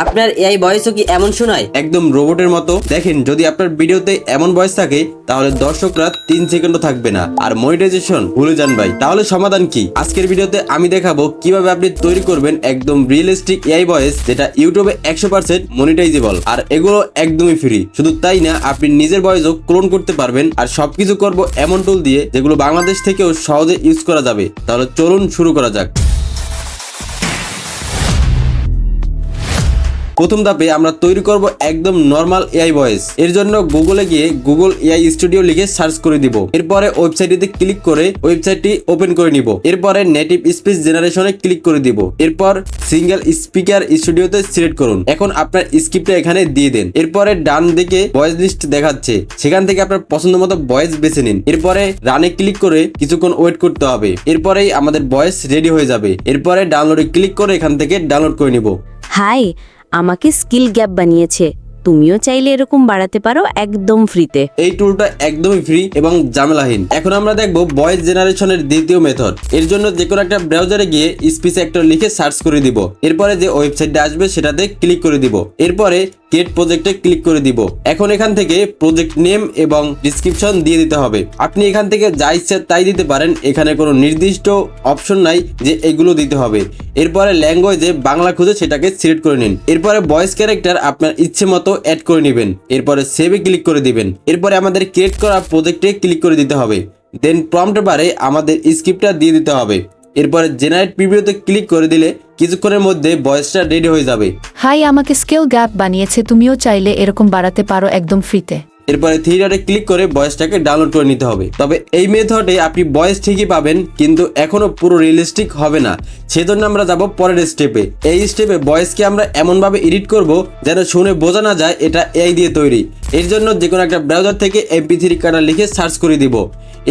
আপনার এআই ভয়েসও কি এমন শোনায়? একদম রোবটের মতো। দেখেন, যদি আপনার ভিডিওতে এমন ভয়েস থাকে তাহলে দর্শকরা 3 সেকেন্ডও থাকবে না, আর মনিটাইজেশন ভুলে যান ভাই। তাহলে সমাধান কি? আজকের ভিডিওতে আমি দেখাবো কিভাবে আপনি তৈরি করবেন একদম রিয়েলিস্টিক এআই ভয়েস, যেটা ইউটিউবে 100% মনিটাইজেবল। আর এগুলো একদমই ফ্রি। শুধু তাই না, আপনি নিজের ভয়েসও ক্লোন করতে পারবেন। আর সবকিছু করব এমন টুল দিয়ে যেগুলো বাংলাদেশ থেকেও সহজে ইউজ করা যাবে। তাহলে চলুন শুরু করা যাক। প্রথম ধাপে আমরা তৈরি করব একদম নরমাল এআই ভয়েস। এর জন্য গুগলে গিয়ে গুগল এআই স্টুডিও লিখে সার্চ করে দিব। এরপরে ওয়েবসাইটটিতে ক্লিক করে ওয়েবসাইটটি ওপেন করে নিব। এরপরে নেটিভ স্পিচ জেনারেশনে ক্লিক করে দিব। এরপর সিঙ্গেল স্পিকার স্টুডিওতে সিলেক্ট করুন। এখন আপনার স্ক্রিপ্টটা এখানে দিয়ে দেন। এরপরে ডান দিকে ভয়েস লিস্ট দেখাচ্ছে, সেখান থেকে আপনার পছন্দ মতো ভয়েস বেছে নিন। এরপরে রানে ক্লিক করে কিছুক্ষণ ওয়েট করতে হবে। এরপরেই আমাদের ভয়েস রেডি হয়ে যাবে। এরপরে ডাউনলোডে ক্লিক করে এখান থেকে ডাউনলোড করে নিব। হাই, আমাকে স্কিল গ্যাপ বানিয়েছে। তুমিও চাইলে এরকম বাড়াতে পারো একদম ফ্রিতে। এই টুলটা একদমই ফ্রি এবং ঝামেলাহীন। এখন আমরা দেখবো ভয়েস জেনারেশনের দ্বিতীয় মেথড। এর জন্য যে কোনো একটা ব্রাউজারে গিয়ে স্পিচ অ্যাক্টর লিখে সার্চ করে দিব। এরপরে যে ওয়েবসাইটটা আসবে সেটাতে ক্লিক করে দিব। এরপরে ক্রিয়েট প্রজেক্টে ক্লিক করে দিব। এখন এখান থেকে প্রজেক্ট নেম এবং ডিসক্রিপশন দিয়ে দিতে হবে। আপনি এখান থেকে যা ইচ্ছা তাই দিতে পারেন। এখানে কোনো নির্দিষ্ট অপশন নাই যে এগুলো দিতে হবে। এরপরে ল্যাঙ্গুয়েজে বাংলা খুঁজে সেটাকে সিলেক্ট করে নিন। এরপরে ভয়েস ক্যারেক্টার আপনার ইচ্ছে মতো অ্যাড করে নেবেন। এরপরে সেভে ক্লিক করে দিবেন। এরপরে আমাদের ক্রিয়েট করা প্রজেক্টে ক্লিক করে দিতে হবে। দেন প্রম্পট বারে আমাদের স্ক্রিপ্টটা দিয়ে দিতে হবে। এরপরে জেনারেট প্রিভিউতে ক্লিক করে দিলে কিছুক্ষণের মধ্যে ভয়েসটা রেডি হয়ে যাবে। হাই, আমাকে স্কিল গ্যাপ বানিয়েছে। তুমিও চাইলে এরকম বাড়াতে পারো একদম ফ্রিতে। এরপরে থ্রি ডটে ক্লিক করে ভয়েসটাকে ডাউনলোড করে নিতে হবে। তবে এই মেথডে আপনি ভয়েস ঠিকই পাবেন, কিন্তু এখনো পুরো রিয়েলিস্টিক হবে না। সেজন্য আমরা যাব পরের স্টেপে। এই স্টেপে ভয়েসকে আমরা এমনভাবে এডিট করব যেন শুনে বোঝা না যায় এটা এআই দিয়ে তৈরি। এর জন্য যে কোনো একটা ব্রাউজার থেকে MP3 কাটা লিখে সার্চ করে দিব।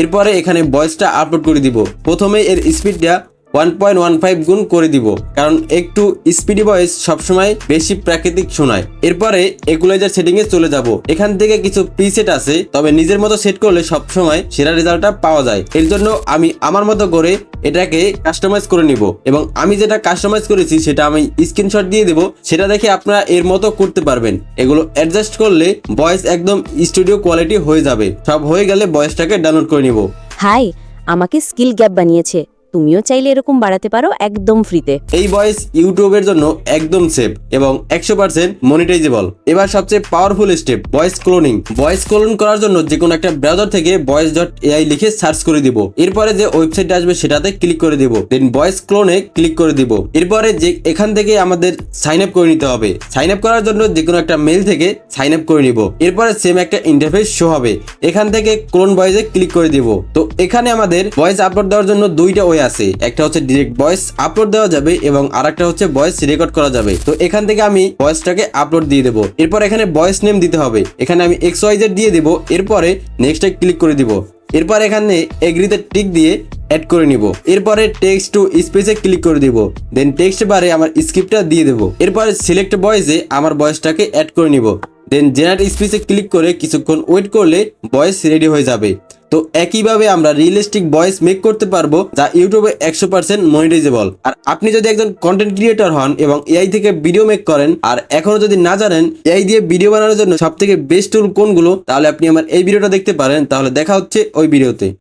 এরপরে এখানে ভয়েসটা আপলোড করে দিব। প্রথমে এর স্পিডটা 1.15 গুণ করে দিব, কারণ একটু স্পিডি ভয়েস সবসময় বেশি প্রাকৃতিক শোনায়। এরপরে ইকুয়ালাইজার সেটিং এ চলে যাব। এখান থেকে কিছু প্রিসেট আছে, তবে নিজের মতো সেট করলে সবসময় সেরা রেজাল্টটা পাওয়া যায়। এর জন্য আমি আমার মতো করে এটাকে কাস্টমাইজ করে নিব, এবং আমি যেটা কাস্টমাইজ করেছি সেটা আমি স্ক্রিনশট দিয়ে দেব। সেটা দেখে আপনারা এর মতো করতে পারবেন। এগুলো অ্যাডজাস্ট করলে ভয়েস একদম স্টুডিও কোয়ালিটি হয়ে যাবে। সব হয়ে গেলে ভয়েসটাকে ডাউনলোড করে নিব। হাই, আমাকে স্কিল গ্যাপ বানিয়েছে। তুমিও চাইলে এরকম বাড়াতে পারো একদম ফ্রিতে। এই ভয়েস ইউটিউবের জন্য একদম সেফ এবং 100% মনিটাইজেবল। এবার সবচেয়ে powerful step, voice cloning. Voice clone করার জন্য যে কোনো একটা ব্রাউজার থেকে voice.ai লিখে সার্চ করে দিব। এরপরে যে ওয়েবসাইট আসবে সেটাতে ক্লিক করে দিব। দেন ভয়েস ক্লোনে ক্লিক করে দিব। এরপরে যে এখান থেকে আমাদের সাইন আপ করে নিতে হবে। সাইন আপ করার জন্য যে কোনো একটা মেইল থেকে সাইন আপ করে নিব। এরপরে সেম একটা ইন্টারফেস শো হবে। এখান থেকে ক্লোন ভয়েসে ক্লিক করে দিব। তো এখানে আমাদের ভয়েস আপলোড দেওয়ার জন্য দুইটা ওয়ে আছে। একটা হচ্ছে ডিরেক্ট ভয়েস আপলোড দেওয়া যাবে এবং আরেকটা হচ্ছে ভয়েস রেকর্ড করা যাবে। তো এখান থেকে আমি ভয়েসটাকে আপলোড দিয়ে দেবো। এরপর এখানে ভয়েস নেম দিতে হবে। এখানে আমি XYZ দিয়ে দিব। এরপরে নেক্সটে ক্লিক করে দিব। এরপর এখানে এগ্রিতে টিক দিয়ে অ্যাড করে নিব। এরপরে টেক্সট টু স্পেসে ক্লিক করে দিব। দেন টেক্সট বারে আমার স্ক্রিপ্টটা দিয়ে দেবো। এরপরে সিলেক্ট ভয়েসে আমার ভয়েসটাকে অ্যাড করে নিব। দেন জেনারেট স্পিচে ক্লিক করে কিছুক্ষণ ওয়েট করলে ভয়েস রেডি হয়ে যাবে। তো একইভাবে আমরা রিয়েলিস্টিক ভয়েস মেক করতে পারবো, যা ইউটিউবে 100% মনিটাইজেবল। আর আপনি যদি একজন কন্টেন্ট ক্রিয়েটর হন এবং এআই থেকে ভিডিও মেক করেন, আর এখনো যদি না জানেন এআই দিয়ে ভিডিও বানানোর জন্য সবথেকে বেস্ট টুল কোনগুলো, তাহলে আপনি আমার এই ভিডিওটা দেখতে পারেন। তাহলে দেখা হচ্ছে ওই ভিডিওতে।